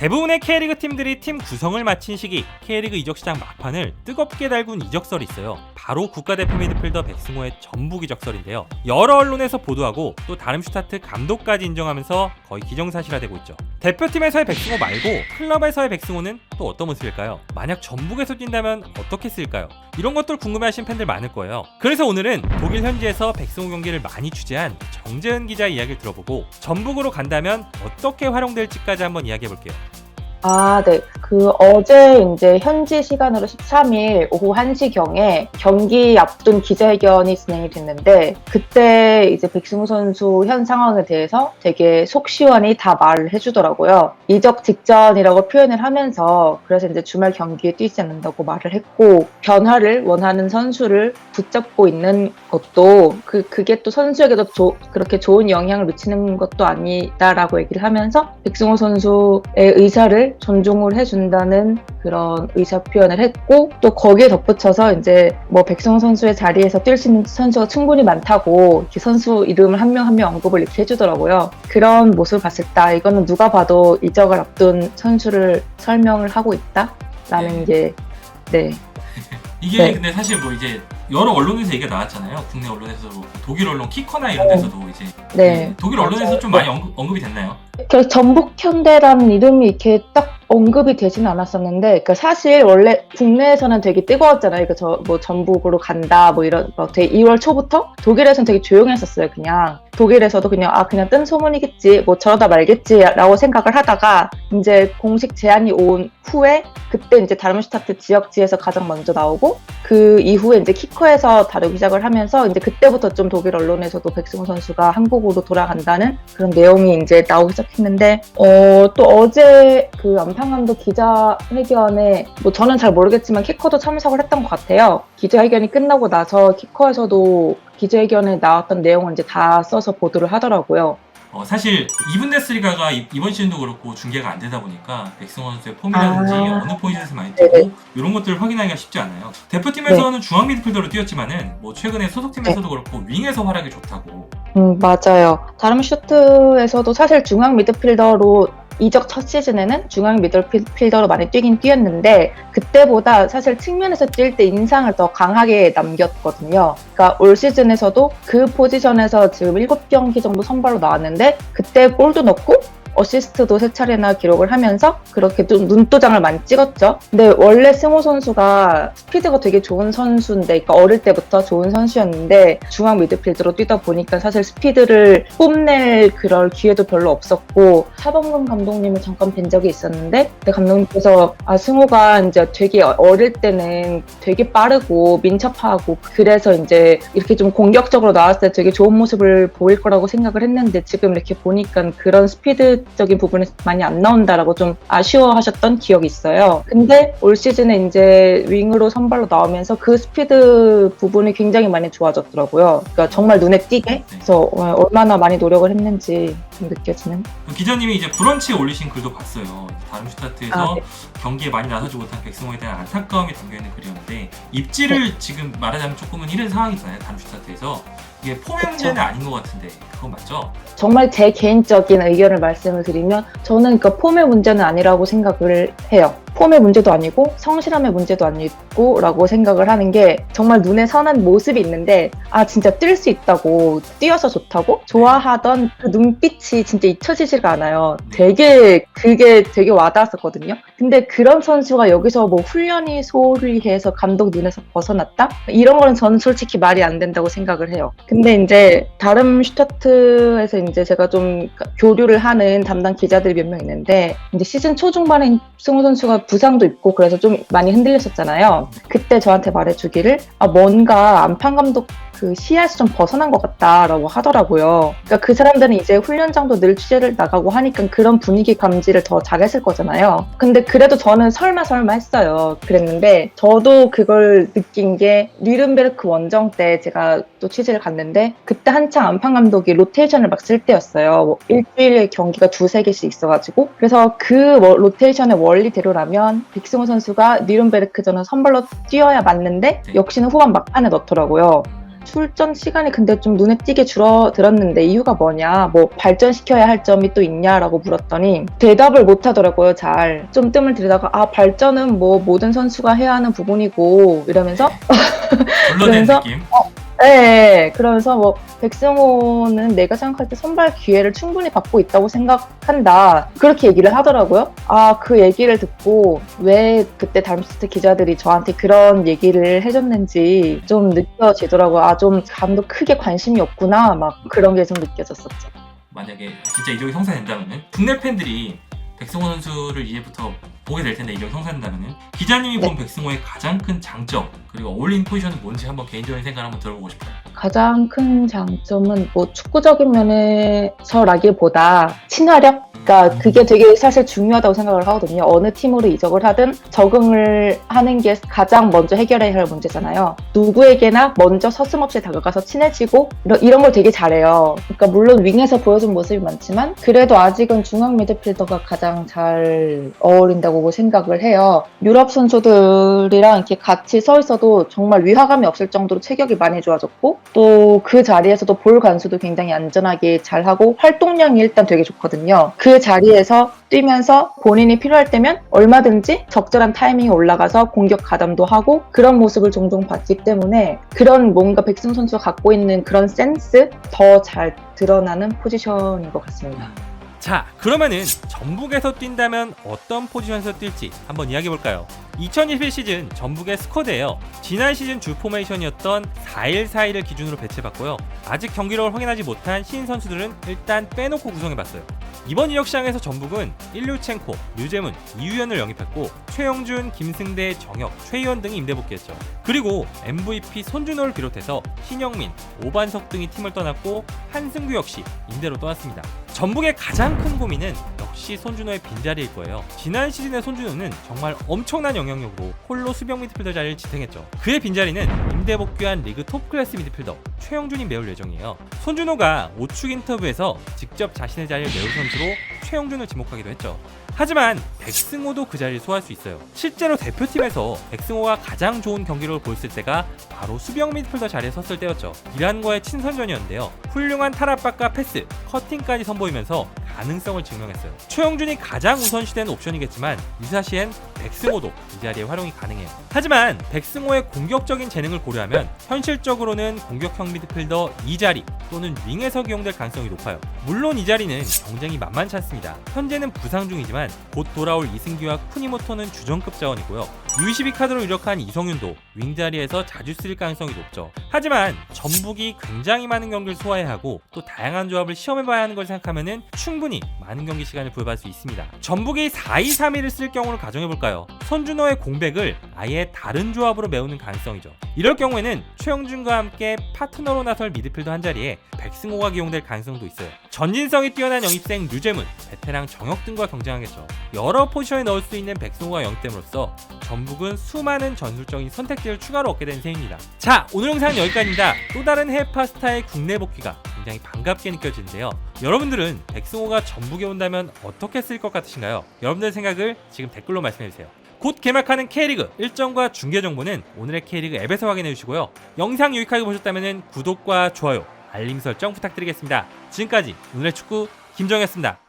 대부분의 K리그 팀들이 팀 구성을 마친 시기 K리그 이적 시장 막판을 뜨겁게 달군 이적설이 있어요. 바로 국가대표 미드필더 백승호의 전북 이적설인데요. 여러 언론에서 보도하고 또 다름슈타트 감독까지 인정하면서 거의 기정사실화되고 있죠. 대표팀에서의 백승호 말고 클럽에서의 백승호는 또 어떤 모습일까요? 만약 전북에서 뛴다면 어떻게 쓸까요? 이런 것들 궁금해하신 팬들 많을 거예요. 그래서 오늘은 독일 현지에서 백승호 경기를 많이 취재한 정재은 기자 이야기를 들어보고 전북으로 간다면 어떻게 활용될지까지 한번 이야기해볼게요. 네. 어제 이제 현지 시간으로 13일 오후 1시경에 경기 앞둔 기자회견이 진행이 됐는데, 그때 이제 백승호 선수 현 상황에 대해서 되게 속 시원히 다 말을 해주더라고요. 이적 직전이라고 표현을 하면서, 그래서 이제 주말 경기에 뛰지 않는다고 말을 했고, 변화를 원하는 선수를 붙잡고 있는 것도 그게 또 선수에게도 그렇게 좋은 영향을 미치는 것도 아니다라고 얘기를 하면서 백승호 선수의 의사를 존중을 해준다는 그런 의사 표현을 했고, 또 거기에 덧붙여서 이제 뭐 백승호 선수의 자리에서 뛸 수 있는 선수가 충분히 많다고 이렇게 선수 이름을 한 명 한 명 언급을 이렇게 해주더라고요. 그런 모습을 봤을 때 이거는 누가 봐도 이적을 앞둔 선수를 설명을 하고 있다라는 게 이게 근데 사실 뭐 이제 여러 언론에서 얘기가 나왔잖아요. 국내 언론에서도, 독일 언론 키커나 이런 데서도 이제 독일 언론에서 좀 많이 언급이 됐나요? 그래서 전북 현대라는 이름이 이렇게 딱 언급이 되지는 않았었는데, 그러니까 사실 원래 국내에서는 되게 뜨거웠잖아요. 그러니까 뭐 전북으로 간다 뭐 이런 되게 2월 초부터 독일에서는 되게 조용했었어요. 그냥 독일에서도 그냥 뜬 소문이겠지, 뭐 저러다 말겠지라고 생각을 하다가 이제 공식 제안이 온 후에 그때 이제 다름슈타트 지역지에서 가장 먼저 나오고, 그 이후에 이제 키커에서 다루기 시작을 하면서 이제 그때부터 좀 독일 언론에서도 백승호 선수가 한국으로 돌아간다는 그런 내용이 이제 나오기 시작했는데, 또 어제 그 안판 감독 기자회견에 뭐 저는 잘 모르겠지만 키커도 참석을 했던 것 같아요. 기자회견이 끝나고 나서 키커에서도 기자회견에 나왔던 내용을 이제 다 써서 보도를 하더라고요. 사실 2분데스리가가 이번 시즌도 그렇고 중계가 안 되다 보니까 백승호 선수의 폼이라든지 어느 포지션에서 많이 뛰고 이런 것들을 확인하기가 쉽지 않아요. 대표팀에서는 중앙 미드필더로 뛰었지만은 뭐 최근에 소속팀에서도 그렇고 윙에서 활약이 좋다고. 맞아요. 다름슈타트에서도 사실 중앙 미드필더로 이적 첫 시즌에는 중앙 미드필더로 많이 뛰긴 뛰었는데, 그때보다 사실 측면에서 뛸 때 인상을 더 강하게 남겼거든요. 그러니까 올 시즌에서도 그 포지션에서 지금 7경기 정도 선발로 나왔는데, 그때 골도 넣고 어시스트도 3차례나 기록을 하면서 그렇게 좀 눈도장을 많이 찍었죠. 근데 원래 승호 선수가 스피드가 되게 좋은 선수인데, 그러니까 어릴 때부터 좋은 선수였는데 중앙 미드필드로 뛰다 보니까 사실 스피드를 뽐낼 그럴 기회도 별로 없었고, 차범근 감독님을 잠깐 뵌 적이 있었는데, 그 감독님께서 승호가 이제 되게 어릴 때는 되게 빠르고 민첩하고 그래서 이제 이렇게 좀 공격적으로 나왔을 때 되게 좋은 모습을 보일 거라고 생각을 했는데, 지금 이렇게 보니까 그런 스피드 적인 부분이 많이 안 나온다라고 좀 아쉬워하셨던 기억이 있어요. 근데 올 시즌에 이제 윙으로 선발로 나오면서 그 스피드 부분이 굉장히 많이 좋아졌더라고요. 그러니까 정말 눈에 띄게. 그래서 얼마나 많이 노력을 했는지 좀 느껴지는. 기자님이 이제 브런치에 올리신 글도 봤어요. 다름슈타트에서 경기에 많이 나서지 못한 백승호에 대한 안타까움이 담겨있는 글이었는데, 입지를 지금 말하자면 조금은 이른 상황이잖아요. 다름슈타트에서 이게 폼의 문제는 아닌 것 같은데 그건 맞죠? 정말 제 개인적인 의견을 말씀을 드리면, 저는 그 폼의 문제는 아니라고 생각을 해요. 폼의 문제도 아니고 성실함의 문제도 아니고 라고 생각을 하는 게, 정말 눈에 선한 모습이 있는데 진짜 뛸 수 있다고, 뛰어서 좋다고 좋아하던 그 눈빛이 진짜 잊혀지지가 않아요. 그게 되게 와닿았었거든요. 근데 그런 선수가 여기서 뭐 훈련이 소홀히 해서 감독 눈에서 벗어났다? 이런 거는 저는 솔직히 말이 안 된다고 생각을 해요. 근데 이제 다름슈타트에서 이제 제가 좀 교류를 하는 담당 기자들이 몇 명 있는데, 이제 시즌 초중반에 승호 선수가 부상도 있고 그래서 좀 많이 흔들렸었잖아요. 그때 저한테 말해주기를 뭔가 안판 감독 그 시야에서 좀 벗어난 것 같다라고 하더라고요. 그러니까 그 사람들은 이제 훈련장도 늘 취재를 나가고 하니까 그런 분위기 감지를 더 잘했을 거잖아요. 근데 그래도 저는 설마 했어요. 그랬는데 저도 그걸 느낀 게, 뉘른베르크 원정 때 제가 또 취재를 갔는데, 그때 한창 안판 감독이 로테이션을 막 쓸 때였어요. 뭐 일주일에 경기가 2-3개씩 있어가지고. 그래서 그 로테이션의 원리대로라면 백승호 선수가 뉘른베르크전은 선발로 뛰어야 맞는데 역시는 후반 막판에 넣더라고요. 출전 시간이 근데 좀 눈에 띄게 줄어들었는데 이유가 뭐냐, 뭐 발전시켜야 할 점이 또 있냐라고 물었더니 대답을 못 하더라고요. 잘 좀 뜸을 들이다가 발전은 뭐 모든 선수가 해야 하는 부분이고 이러면서 불러낸 그래서 느낌. 네, 그러면서 뭐 백승호는 내가 생각할 때 선발 기회를 충분히 받고 있다고 생각한다, 그렇게 얘기를 하더라고요. 그 얘기를 듣고 왜 그때 다름슈타트 기자들이 저한테 그런 얘기를 해줬는지 좀 느껴지더라고요. 좀 감독 크게 관심이 없구나, 막 그런 게 좀 느껴졌었죠. 만약에 진짜 이적이 성사된다면은 국내 팬들이 백승호 선수를 이제부터 보게 될 텐데, 이적이 성사된다면은 기자님이 본 백승호의 가장 큰 장점 그리고 어울리는 포지션은 뭔지 한번 개인적인 생각 한번 들어보고 싶어요. 가장 큰 장점은 뭐 축구적인 면에서라기보다 친화력? 그러니까 그게 되게 사실 중요하다고 생각을 하거든요. 어느 팀으로 이적을 하든 적응을 하는 게 가장 먼저 해결해야 할 문제잖아요. 누구에게나 먼저 서슴없이 다가가서 친해지고 이런 걸 되게 잘해요. 그러니까 물론 윙에서 보여준 모습이 많지만 그래도 아직은 중앙 미드필더가 가장 잘 어울린다고 생각을 해요. 유럽 선수들이랑 이렇게 같이 서 있어도 정말 위화감이 없을 정도로 체격이 많이 좋아졌고, 또 그 자리에서도 볼 간수도 굉장히 안전하게 잘하고 활동량이 일단 되게 좋거든요. 그 자리에서 뛰면서 본인이 필요할 때면 얼마든지 적절한 타이밍에 올라가서 공격 가담도 하고 그런 모습을 종종 봤기 때문에 그런 뭔가 백승호 선수가 갖고 있는 그런 센스 더 잘 드러나는 포지션인 것 같습니다. 자, 그러면은 전북에서 뛴다면 어떤 포지션에서 뛸지 한번 이야기해볼까요? 2021 시즌 전북의 스쿼드예요. 지난 시즌 주 포메이션이었던 4-1-4-1을 기준으로 배치해봤고요. 아직 경기력을 확인하지 못한 신인 선수들은 일단 빼놓고 구성해봤어요. 이번 이적 시장에서 전북은 일류첸코, 류재문, 이유현을 영입했고 최영준, 김승대, 정혁, 최희원 등이 임대 복귀했죠. 그리고 MVP 손준호를 비롯해서 신영민, 오반석 등이 팀을 떠났고 한승규 역시 임대로 떠났습니다. 전북의 가장 큰 고민은 역시 손준호의 빈자리일 거예요. 지난 시즌의 손준호는 정말 엄청난 영향력으로 홀로 수비형 미드필더 자리를 지탱했죠. 그의 빈자리는 임대 복귀한 리그 톱 클래스 미드필더 최영준이 메울 예정이에요. 손준호가 오축 인터뷰에서 직접 자신의 자리를 메울 선수로 최영준을 지목하기도 했죠. 하지만 백승호도 그 자리를 소화할 수 있어요. 실제로 대표팀에서 백승호가 가장 좋은 경기력을 보였을 때가 바로 수비형 미드필더 자리에 섰을 때였죠. 이란과의 친선전이었는데요. 훌륭한 탈압박과 패스, 커팅까지 선보이면서 가능성을 증명했어요. 최영준이 가장 우선시되는 옵션이겠지만 유사시엔 백승호도 이 자리에 활용이 가능해요. 하지만 백승호의 공격적인 재능을 고려하면 현실적으로는 공격형 미드필더 이 자리 또는 윙에서 기용될 가능성이 높아요. 물론 이 자리는 경쟁이 만만치 않습니다. 현재는 부상 중이지만 곧 돌아올 이승기와 쿠니모토는 주전급 자원이고요. U22 카드로 유력한 이성윤도 윙 자리에서 자주 쓰일 가능성이 높죠. 하지만 전북이 굉장히 많은 경기를 소화해야 하고 또 다양한 조합을 시험해봐야 하는 걸 생각하면 충분히 많은 경기 시간을 부여할 수 있습니다. 전북이 4-2-3-1을 쓸 경우를 가정해볼까요? 손준호의 공백을 아예 다른 조합으로 메우는 가능성이죠. 이럴 경우에는 최영준과 함께 파트너로 나설 미드필더 한 자리에 백승호가 기용될 가능성도 있어요. 전진성이 뛰어난 영입생 류재문, 베테랑 정혁 등과 경쟁하겠죠. 여러 포지션에 넣을 수 있는 백승호가 영입됨으로써 전북은 수많은 전술적인 선택지를 추가로 얻게 된 셈입니다. 자, 오늘 영상은 여기까지입니다. 또 다른 해외파 스타의 국내 복귀가 굉장히 반갑게 느껴지는데요. 여러분들은 백승호가 전북에 온다면 어떻게 쓸 것 같으신가요? 여러분들의 생각을 지금 댓글로 말씀해주세요. 곧 개막하는 K리그 일정과 중계 정보는 오늘의 K리그 앱에서 확인해 주시고요. 영상 유익하게 보셨다면 구독과 좋아요, 알림 설정 부탁드리겠습니다. 지금까지 오늘의 축구 김정이었습니다.